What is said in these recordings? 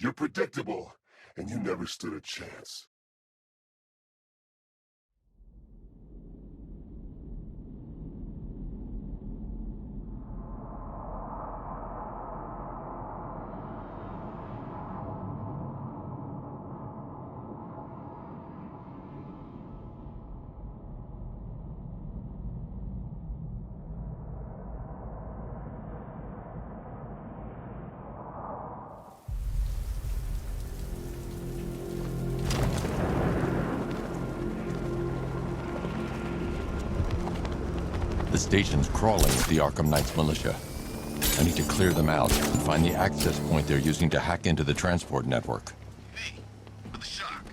You're predictable, and you never stood a chance. The station's crawling with the Arkham Knights militia. I need to clear them out and find the access point they're using to hack into the transport network. Hey, with the shock.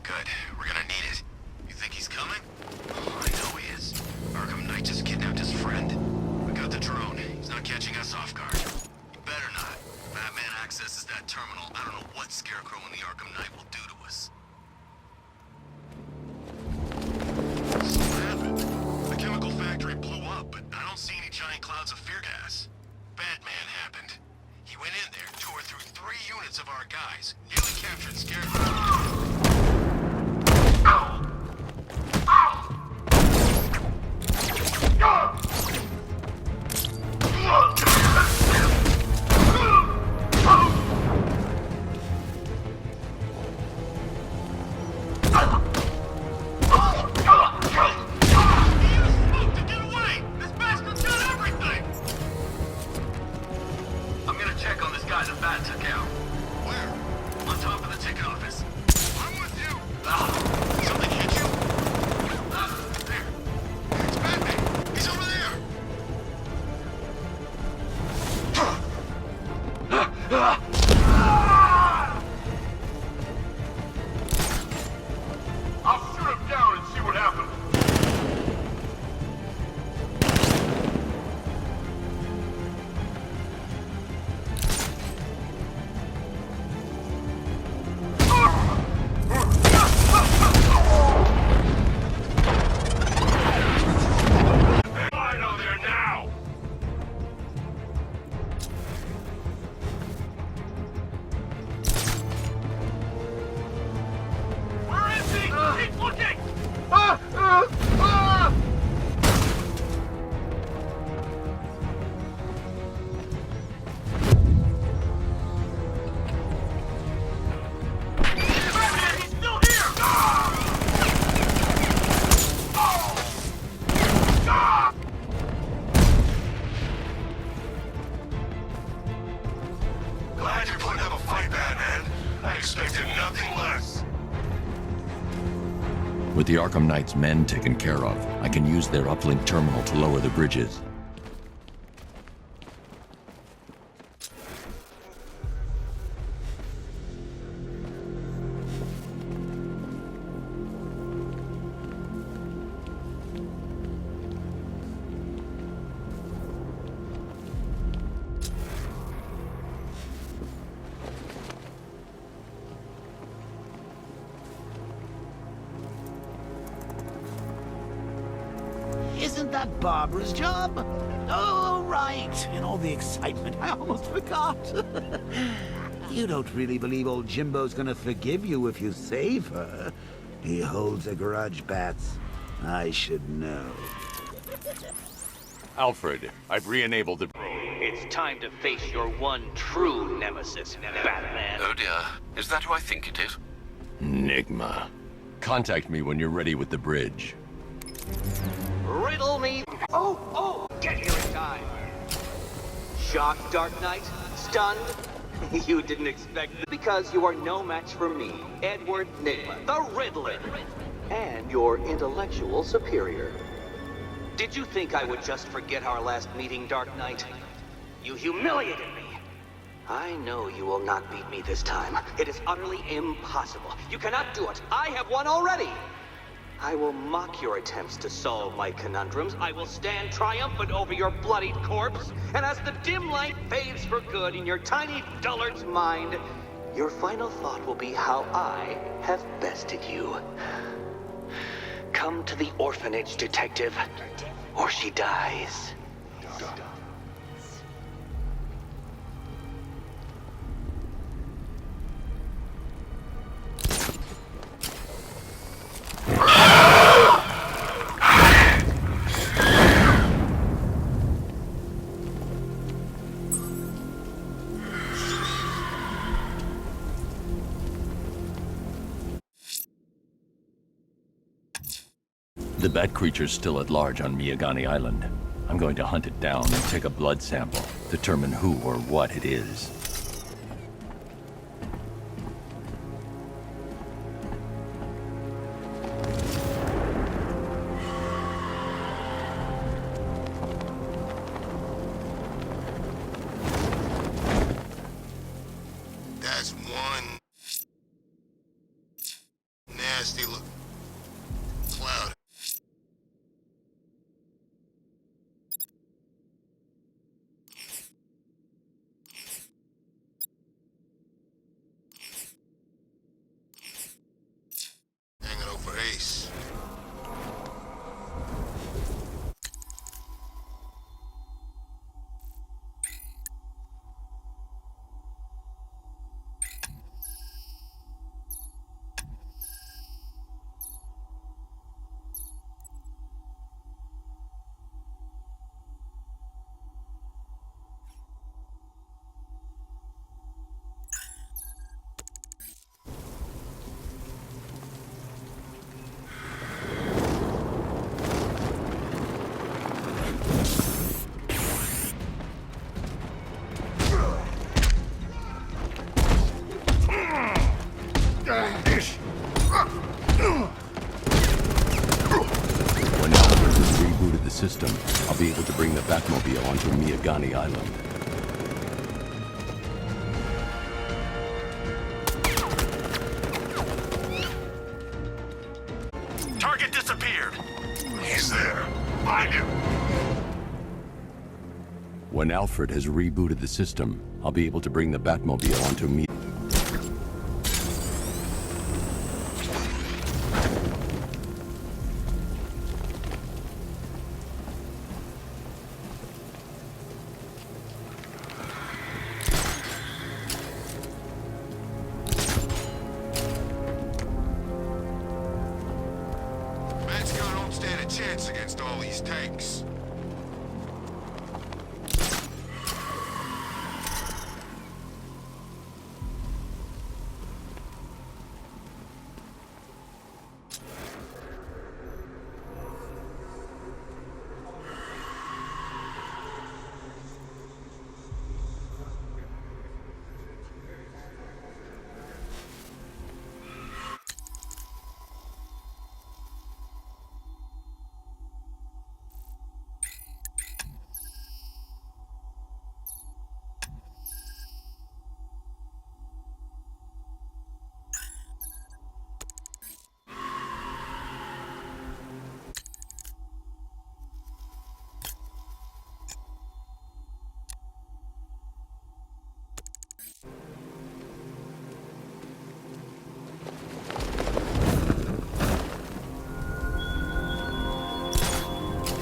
Good, we're gonna need it. You think he's coming? Oh, I know he is. Arkham Knight just kidnapped his friend. We got the drone. He's not catching us off guard. He better not. Batman accesses that terminal. I don't know what Scarecrow and the Arkham Knight will do to us. So what happened? The chemical factory blew up, but I don't see any giant clouds of fear gas. Batman happened. He went in there, tore through 3 units of our guys, nearly captured Scarecrow. With the Arkham Knight's men taken care of, I can use their uplink terminal to lower the bridges. Isn't that Barbara's job? Oh, right. In all the excitement, I almost forgot. You don't really believe old Jimbo's gonna forgive you if you save her. He holds a grudge, Bats. I should know. Alfred, I've re-enabled the... It's time to face your one true nemesis, Batman. Oh dear, is that who I think it is? Enigma. Contact me when you're ready with the bridge. Riddle me. Oh, get here in time. Shocked, Dark Knight? Stunned? You didn't expect it because you are no match for me, Edward Nygma, the Riddler, and your intellectual superior. Did you think I would just forget our last meeting, Dark Knight? You humiliated me. I know you will not beat me this time. It is utterly impossible. You cannot do it. I have won already. I will mock your attempts to solve my conundrums. I will stand triumphant over your bloodied corpse. And as the dim light fades for good in your tiny dullard's mind, your final thought will be how I have bested you. Come to the orphanage, detective, or she dies. The bat creature's still at large on Miyagani Island. I'm going to hunt it down and take a blood sample, determine who or what it is. That's one nasty look. Cloud. Hanging over Ace. When Alfred has rebooted the system, I'll be able to bring the Batmobile onto Miyagani Island. Target disappeared. He's there. Find him. When Alfred has rebooted the system, I'll be able to bring the Batmobile onto Miyagani. Man's gun don't stand a chance against all these tanks.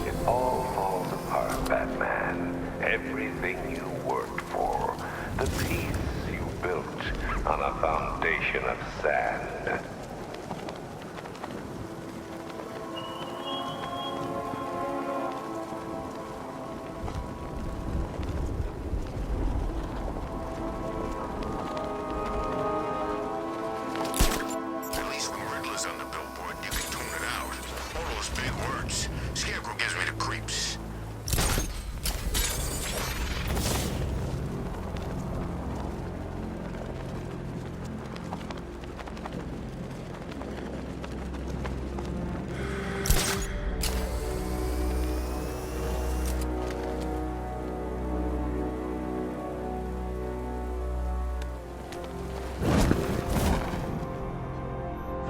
It all falls apart, Batman. Everything you worked for. The peace you built on a foundation of sand. At least when Riddler's on the billboard, you can tune it out. All those big words. Scarecrow gives me the creeps.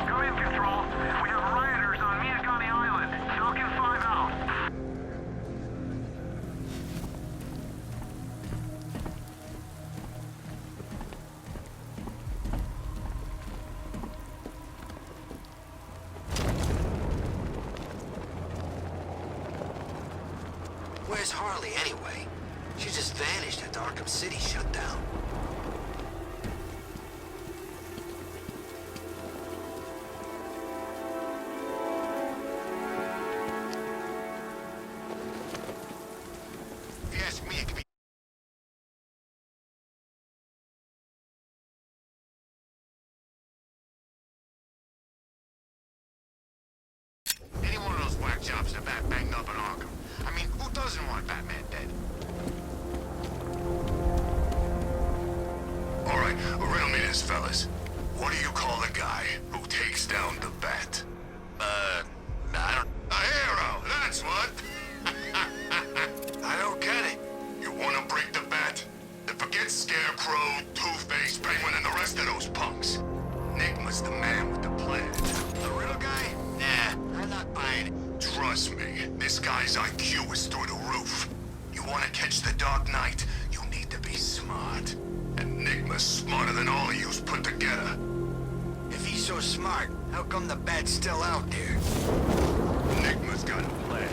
Come in, Control. We have rioters on Miyagani Island. Falcon 5 out. Where's Harley anyway? She just vanished after Arkham City shut down. If you ask me, it could be any one of those whack answers, fellas. What do you call the guy who takes down the bat? I don't... A hero, that's what! I don't get it. You wanna break the bat? Then forget Scarecrow, Two-Face, Penguin, and the rest of those punks. Enigma's the man with the plan. The real guy? Nah, I'm not buying it. Trust me, this guy's IQ is through the roof. You wanna catch the Dark Knight, you need to be smart. Enigma's smarter than all of yous put together. If he's so smart, how come the bat's still out there? Enigma's got a plan.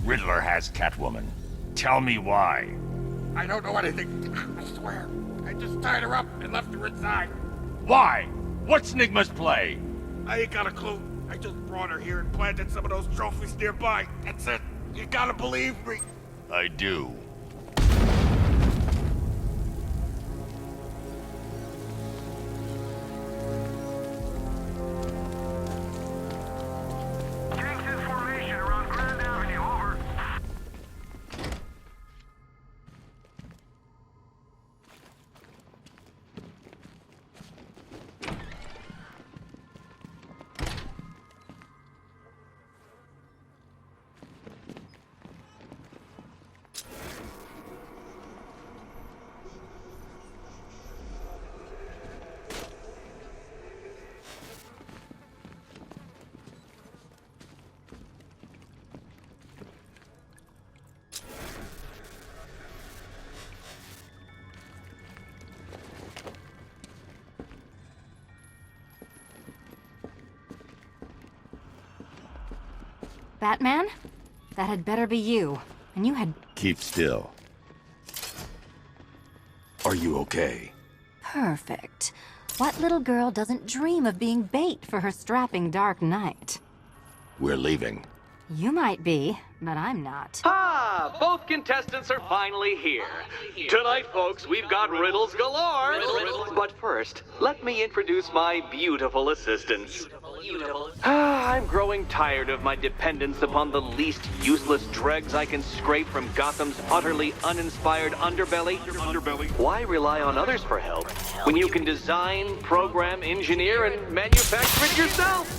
Riddler has Catwoman. Tell me why. I don't know anything. I swear. I just tied her up and left her inside. Why? What's Nigma's play? I ain't got a clue. I just brought her here and planted some of those trophies nearby. That's it. You gotta believe me. I do. Batman? That had better be you. And you had... Keep still. Are you okay? Perfect. What little girl doesn't dream of being bait for her strapping Dark Knight? We're leaving. You might be, but I'm not. Ah, both contestants are finally here. Tonight, folks, we've got riddles galore. But first, let me introduce my beautiful assistants. I'm growing tired of my dependence upon the least useless dregs I can scrape from Gotham's utterly uninspired underbelly. Why rely on others for help when you can design, program, engineer, and manufacture it yourself?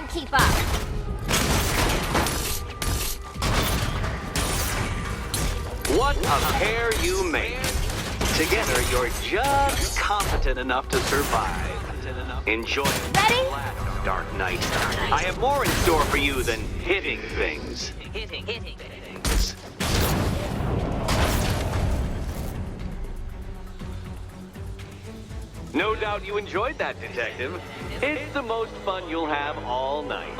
Keep up. What a pair you make. Together, you're just competent enough to survive. Enjoy the blast of Dark Knight. I have more in store for you than hitting things. No doubt you enjoyed that, Detective. It's the most fun you'll have all night.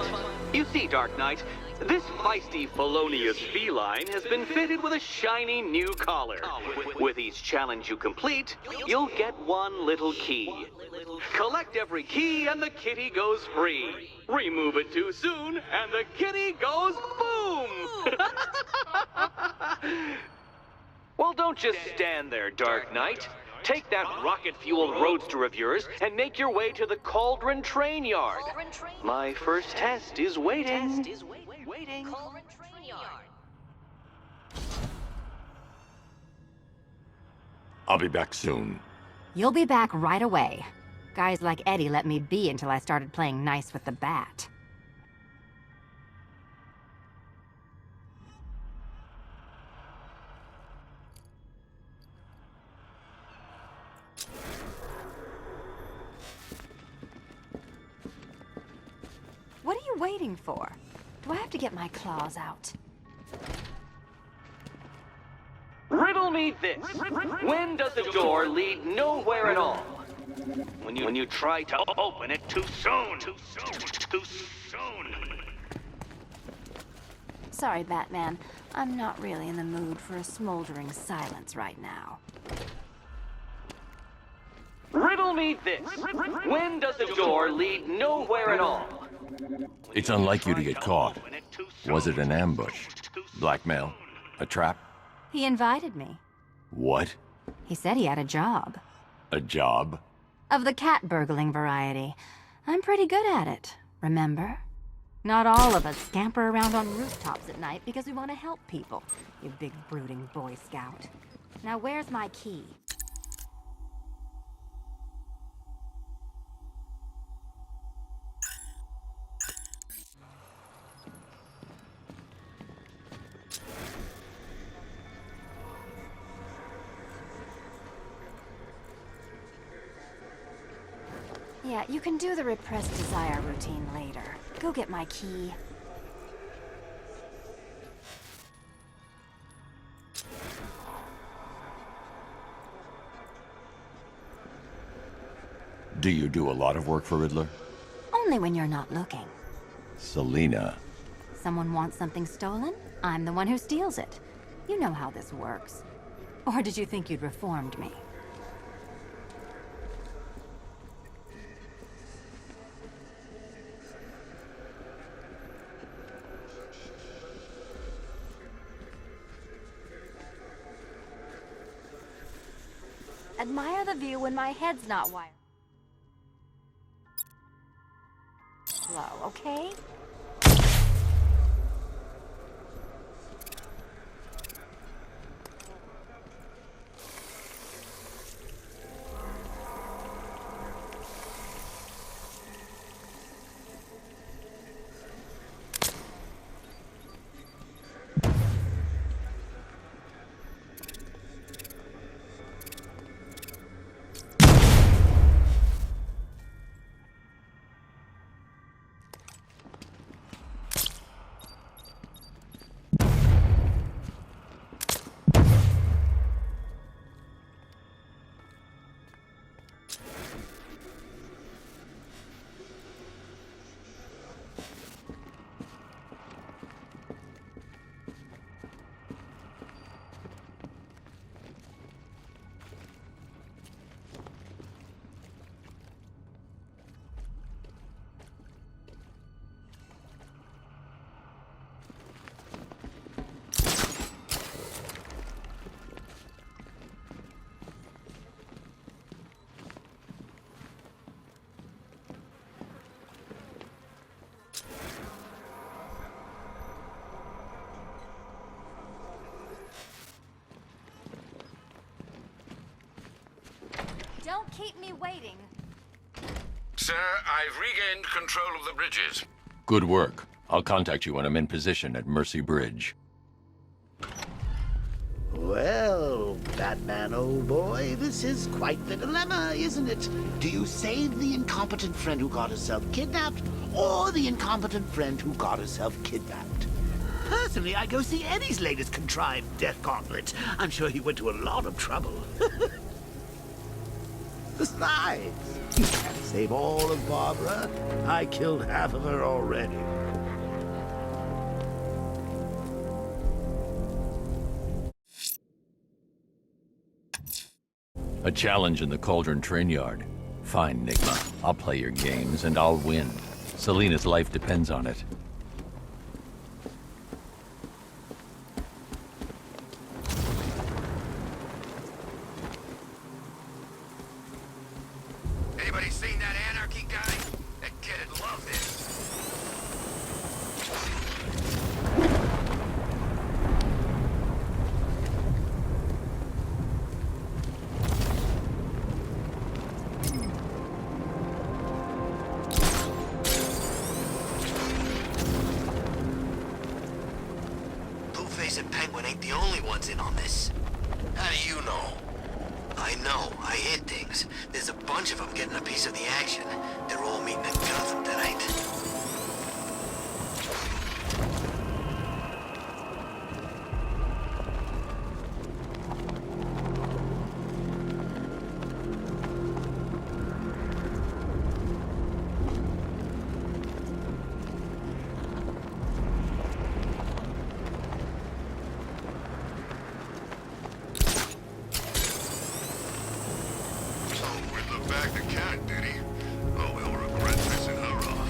You see, Dark Knight, this feisty, felonious feline has been fitted with a shiny new collar. With each challenge you complete, you'll get one little key. Collect every key and the kitty goes free. Remove it too soon and the kitty goes boom! Well, don't just stand there, Dark Knight. Take that rocket-fueled roadster of yours and make your way to the Cauldron Train Yard. My first test is waiting. I'll be back soon. You'll be back right away. Guys like Eddie let me be until I started playing nice with the bat. What waiting for? Do I have to get my claws out? Riddle me this. When does the door lead nowhere at all? When you try to open it too soon. Too soon. Sorry, Batman. I'm not really in the mood for a smoldering silence right now. Riddle me this. When does the door lead nowhere at all? It's unlike you to get caught. Was it an ambush? Blackmail? A trap? He invited me. What? He said he had a job. A job? Of the cat burgling variety. I'm pretty good at it, remember? Not all of us scamper around on rooftops at night because we want to help people, you big brooding Boy Scout. Now where's my key? Yeah, you can do the repressed desire routine later. Go get my key. Do you do a lot of work for Riddler? Only when you're not looking. Selina. Someone wants something stolen? I'm the one who steals it. You know how this works. Or did you think you'd reformed me? Admire the view when my head's not wired. Slow, okay? Don't keep me waiting. Sir, I've regained control of the bridges. Good work. I'll contact you when I'm in position at Mercy Bridge. Well, Batman, old boy, this is quite the dilemma, isn't it? Do you save the incompetent friend who got herself kidnapped, or the incompetent friend who got herself kidnapped? Personally, I'd go see Eddie's latest contrived death gauntlet. I'm sure he went to a lot of trouble. Besides, you can't save all of Barbara. I killed half of her already. A challenge in the Cauldron train yard. Fine, Nigma. I'll play your games and I'll win. Selina's life depends on it. Anybody seen that anarchy guy? That kid'd love this. Blueface and Penguin ain't the only ones in on this. How do you know? I know. I hear things. There's a bunch of them getting a piece of the action. They're all meeting in Gotham tonight. him back the cat, did he? Oh, he'll regret pissing her off.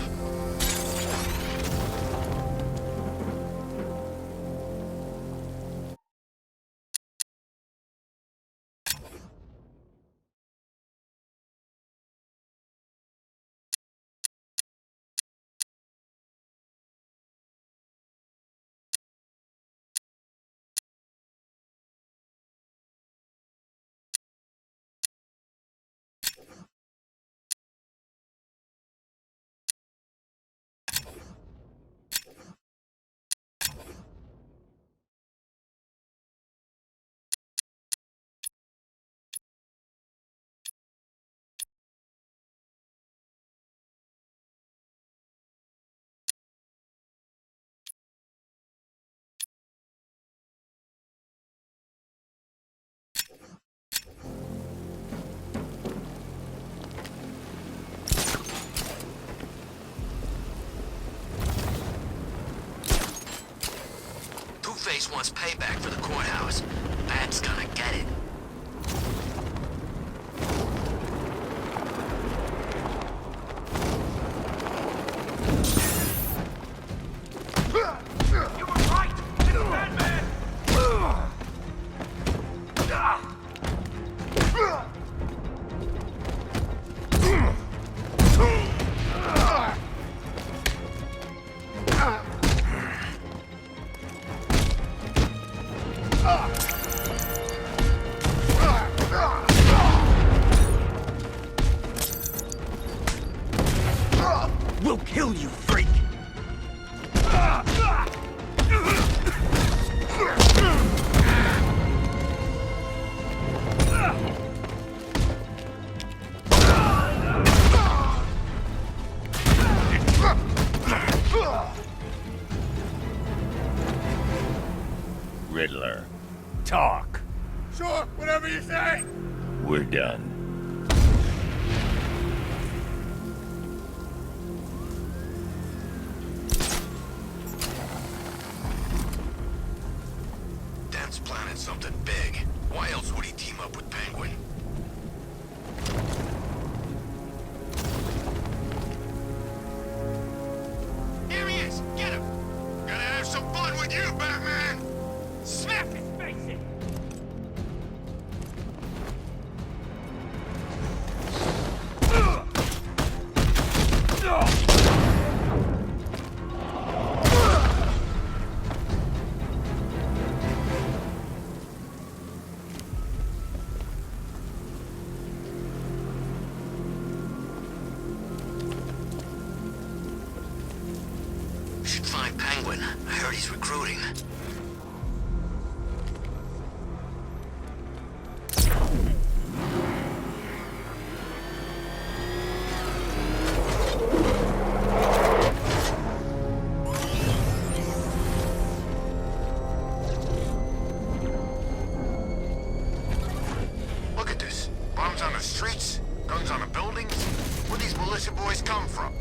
Two-Face wants payback for the courthouse. Bat's gonna get it. You were right! It's Batman! We'll kill you, freak! Riddler, talk. Sure, whatever you say! We're done. Dent's planning something big. Why else would he team up with Penguin? Here he is! Get him! Gonna have some fun with you, Batman! Smack his face in! We should find Penguin. I heard he's recruiting. Look at this. Bombs on the streets, guns on the buildings. Where these militia boys come from?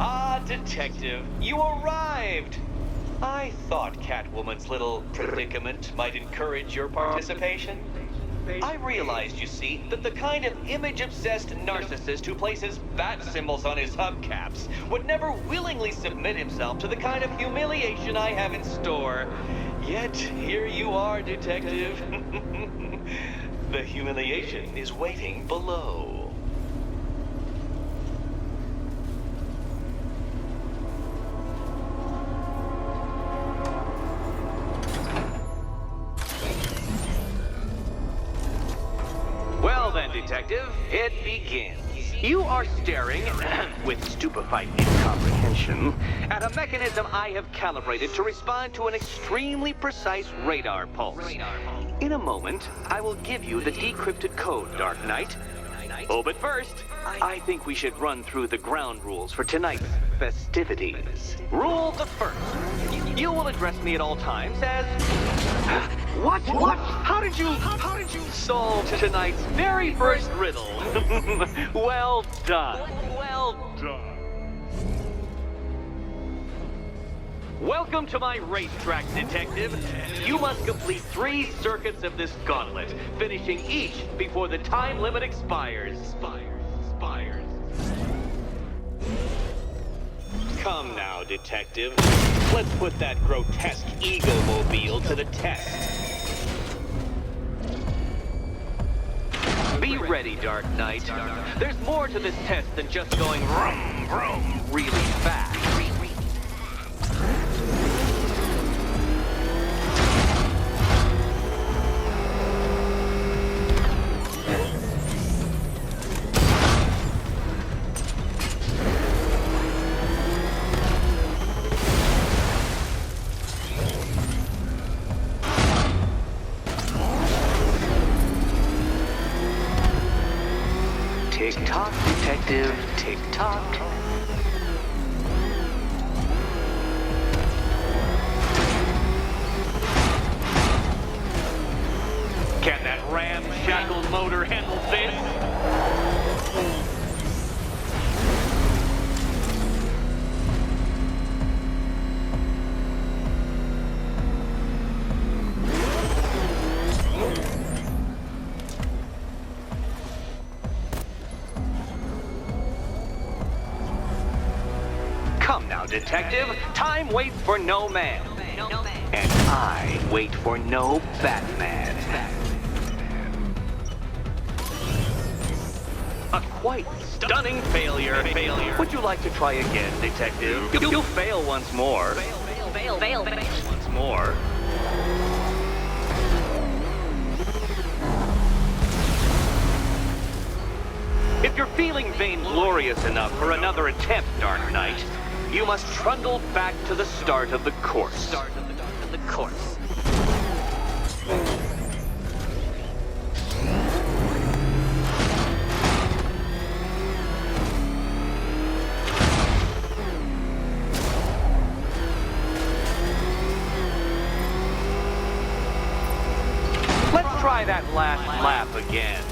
Ah, Detective, you arrived! I thought Catwoman's little predicament might encourage your participation. I realized, you see, that the kind of image-obsessed narcissist who places bat symbols on his hubcaps would never willingly submit himself to the kind of humiliation I have in store. Yet, here you are, Detective. The humiliation is waiting below. Well then, Detective, it begins. You are staring, with stupefied incomprehension, at a mechanism I have calibrated to respond to an extremely precise radar pulse. In a moment, I will give you the decrypted code, Dark Knight. Oh, but first, I think we should run through the ground rules for tonight's festivities. Rule the first. You will address me at all times as... What? How did you solve tonight's very first riddle? Well done. Welcome to my racetrack, Detective. You must complete 3 circuits of this gauntlet, finishing each before the time limit expires. Come now, Detective. Let's put that grotesque ego-mobile to the test. Be ready, Dark Knight. There's more to this test than just going vroom, vroom really fast. Tick-tock, Detective, tick-tock. Can that ramshackle motor handle this? Come now, Detective. Time waits for no man. And I wait for no Batman. A quite stunning failure. Would you like to try again, Detective? You'll fail once more. Fail once more. If you're feeling vainglorious enough for another attempt, Dark Knight, you must trundle back to the start of the course. Let's try that last lap again.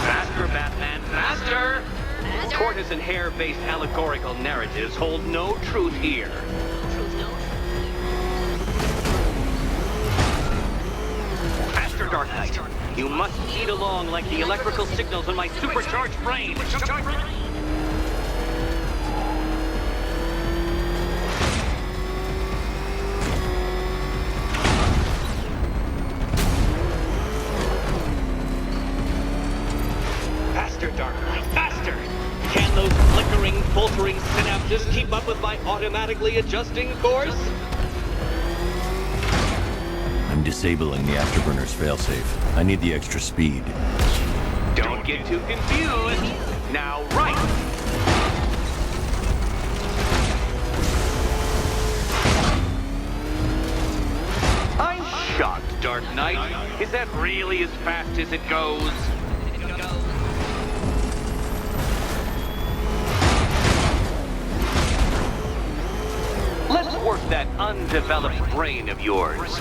Faster, Batman, faster! Tortoise and hare-based allegorical narratives hold no truth here. Faster, Dark Knight. You must speed along like the electrical signals in my supercharged brain. Faster, Dark Knight, faster! Can those flickering, faltering synapses keep up with my automatically adjusting course? I'm disabling the afterburner's failsafe. I need the extra speed. Don't get too confused. Now, right! I'm shocked, Dark Knight. Is that really as fast as it goes? Let's work that undeveloped brain of yours.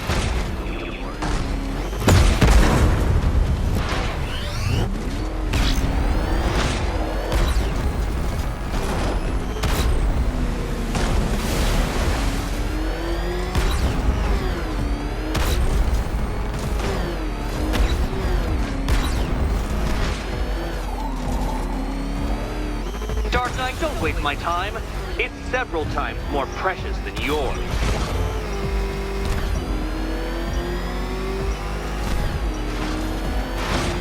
Dark Knight, don't waste my time. It's several times more precious than yours.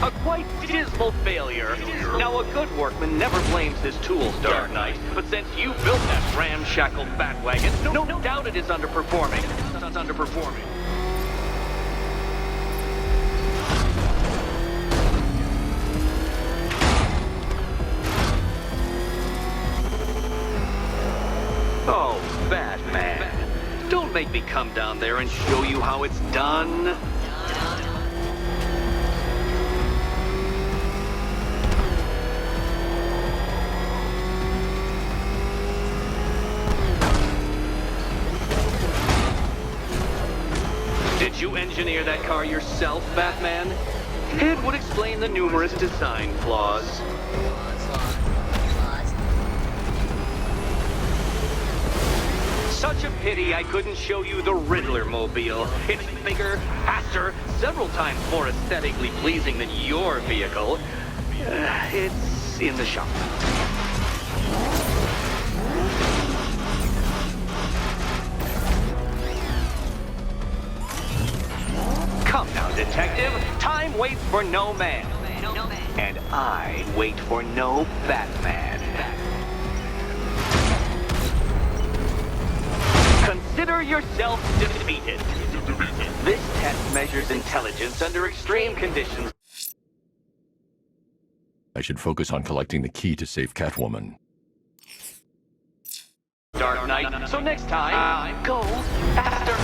A quite dismal failure. Now, a good workman never blames his tools, Dark Knight. But since you built that ramshackle Batwagon, no doubt it is underperforming. It's underperforming. Oh, Batman. Don't make me come down there and show you how it's done. Did you engineer that car yourself, Batman? It would explain the numerous design flaws. Such a pity I couldn't show you the Riddler mobile. It's bigger, faster, several times more aesthetically pleasing than your vehicle. It's in the shop. Come now, detective. Time waits for no man. And I wait for no Batman. Consider yourself defeated. This test measures intelligence under extreme conditions. I should focus on collecting the key to save Catwoman. Dark Knight. So next time, go faster.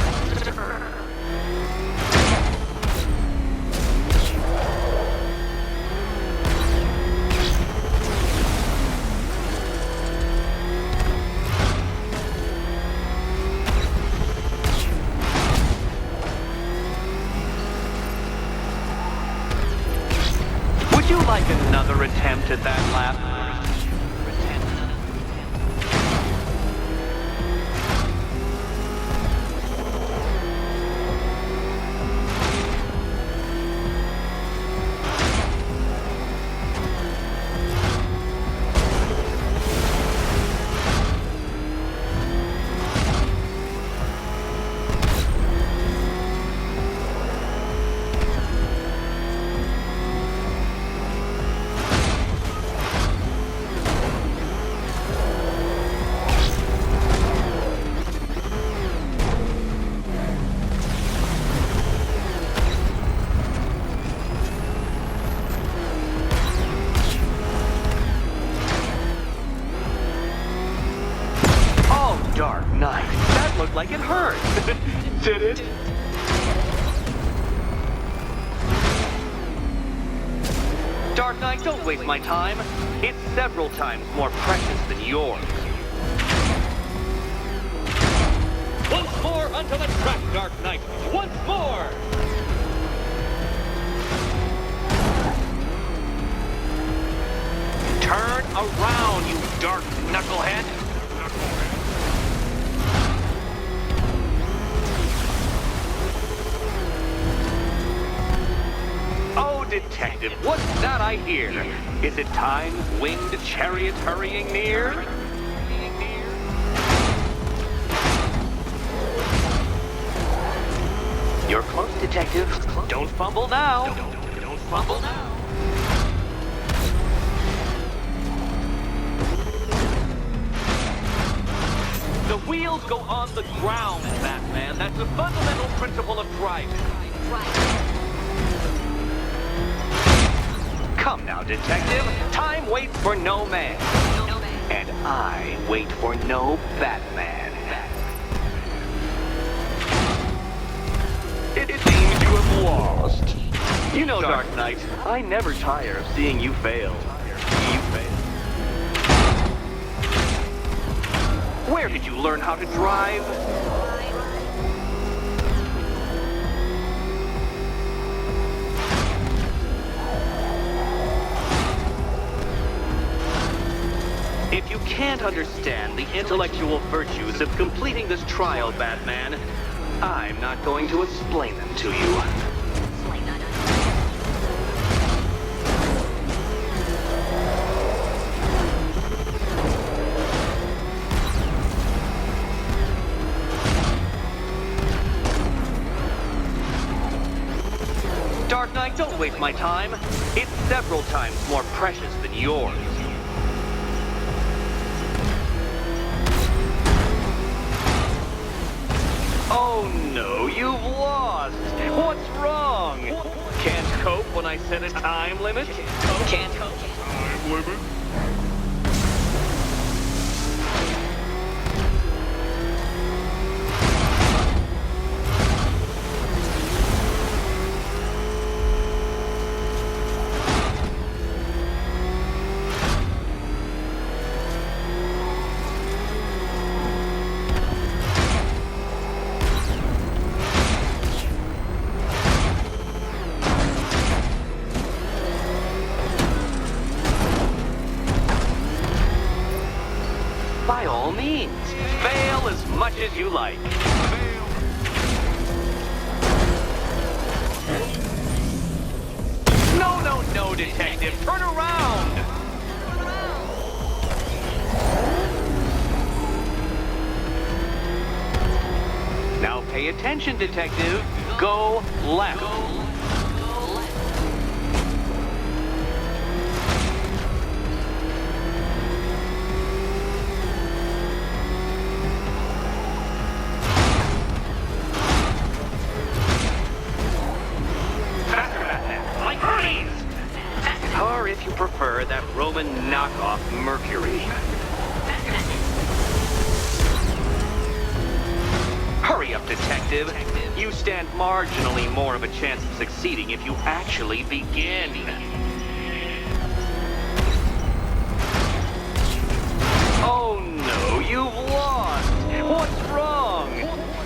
Would you like another attempt at that lap? Dark Knight. That looked like it hurt. Did it? Dark Knight, don't waste my time. It's several times more precious than yours. Once more onto the track, Dark Knight. Once more! Turn around, you dark knucklehead! Oh, detective, what's that I hear? Is it time's winged chariot hurrying near? You're close, detective. Don't fumble now. Don't fumble now. The wheels go on the ground, Batman. That's the fundamental principle of driving. Come now, detective. Time waits for no man. And I wait for no Batman. It seems you have lost. You know, Dark Knight, I never tire of seeing you fail. You fail. Where did you learn how to drive? If you can't understand the intellectual virtues of completing this trial, Batman, I'm not going to explain them to you. Dark Knight, don't waste my time. It's several times more precious than yours. Oh no, you've lost! What's wrong? Can't cope when I set a time limit? Can't cope. Time limit? as you like. No, no, no, detective. Turn around. Now pay attention, detective. Go left. Like Hermes! Or if you prefer, that Roman knockoff Mercury. Hurry up, detective. You stand marginally more of a chance of succeeding if you actually begin. Oh no, you've lost. What's wrong?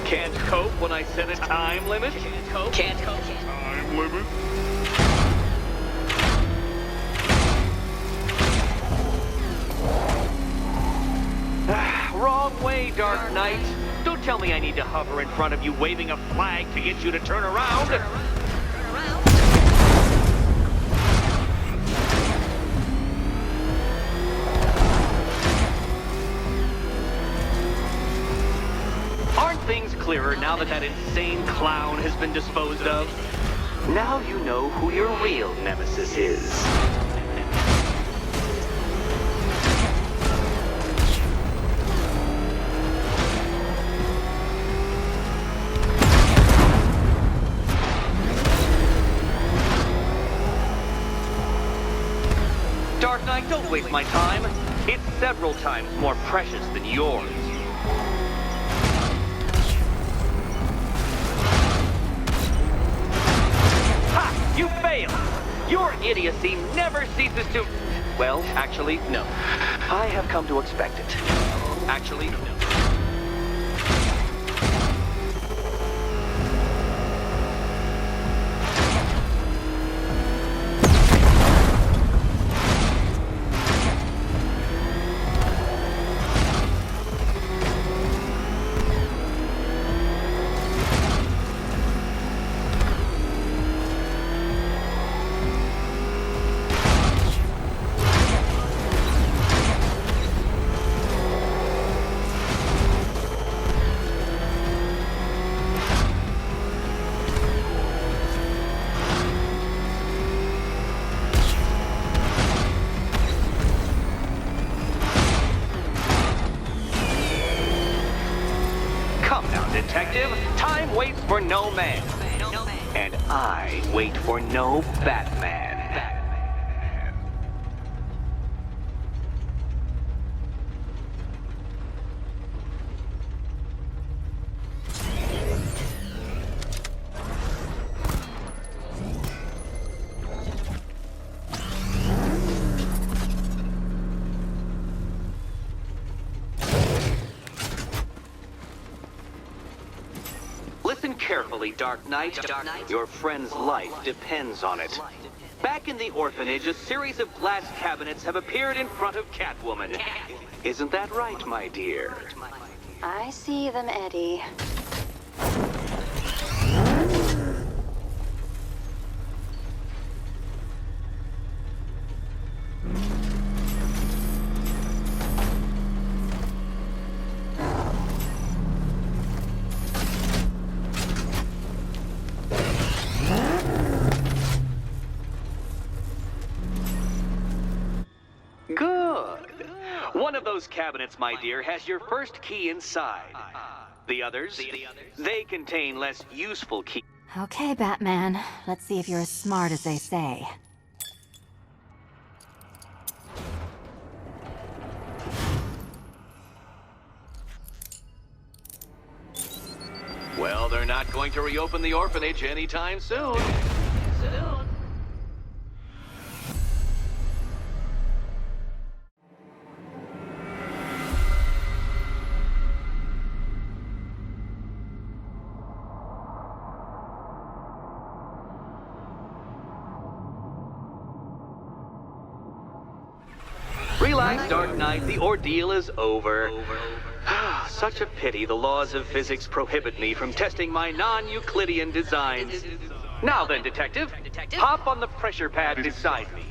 Can't cope when I set a time limit? Can't cope. Time limit? Wrong way, Dark Knight. Don't tell me I need to hover in front of you waving a flag to get you to turn around. Aren't things clearer now that that insane clown has been disposed of? Now you know who your real nemesis is. Dark Knight, don't waste my time. It's several times more precious than yours. Ha! You failed! Your idiocy never ceases to... Well, actually, no. I have come to expect it. Actually, no. Detective, time waits for no man. And I wait for no Batman. Listen carefully, Dark Knight. Your friend's life depends on it. Back in the orphanage, a series of glass cabinets have appeared in front of Catwoman. Isn't that right, my dear? I see them, Eddie. Good. One of those cabinets, my dear, has your first key inside. The others, they contain less useful keys. Okay, Batman. Let's see if you're as smart as they say. Well, they're not going to reopen the orphanage anytime soon. Relax, Dark Knight. The ordeal is over. Such a pity the laws of physics prohibit me from testing my non-Euclidean designs. Now then, Detective, hop on the pressure pad beside me.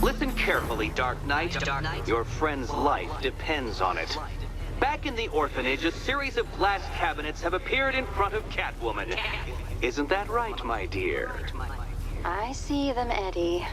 Listen carefully, Dark Knight. Your friend's life depends on it. Back in the orphanage, a series of glass cabinets have appeared in front of Catwoman. Isn't that right, my dear? I see them, Eddie.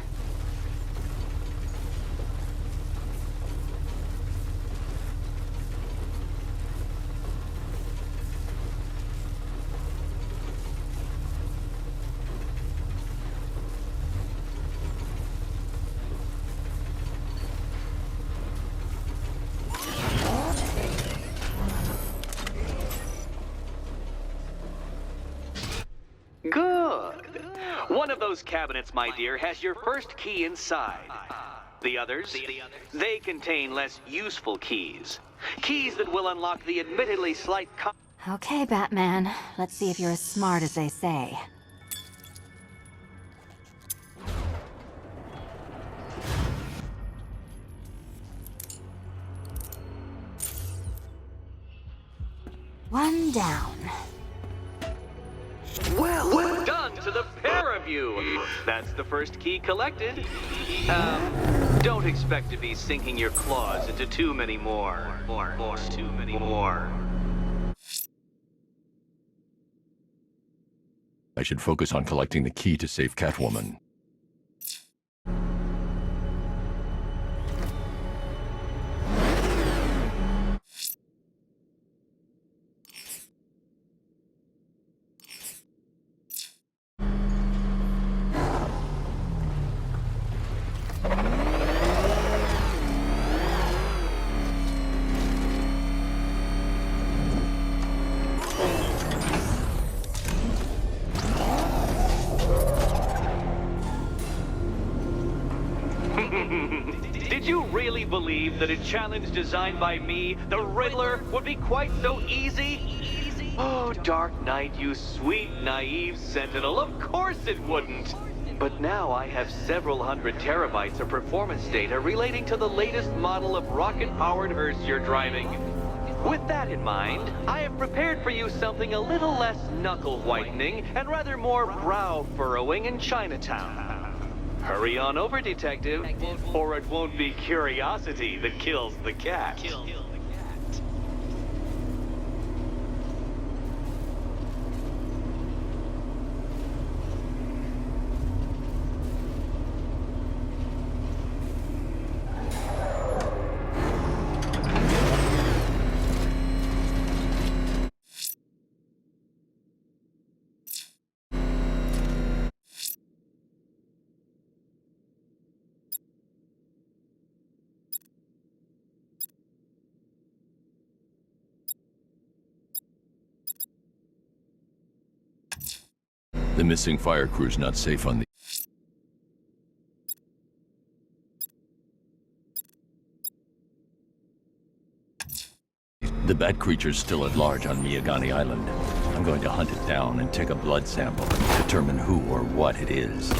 Good. One of those cabinets, my dear, has your first key inside. The others, they contain less useful keys. Keys that will unlock the admittedly slight Okay, Batman. Let's see if you're as smart as they say. One down. Well done to the pair of you. That's the first key collected. Don't expect to be sinking your claws into too many more. Too many more. I should focus on collecting the key to save Catwoman. Did you really believe that a challenge designed by me, the Riddler, would be quite so easy? Oh, Dark Knight, you sweet, naive sentinel, of course it wouldn't. But now I have several hundred terabytes of performance data relating to the latest model of rocket-powered hearse you're driving. With that in mind, I have prepared for you something a little less knuckle-whitening and rather more brow-furrowing in Chinatown. Hurry on over, Detective, or it won't be curiosity that kills the cat. The missing fire crew's not safe on the... The bat creature's still at large on Miyagani Island. I'm going to hunt it down and take a blood sample and determine who or what it is.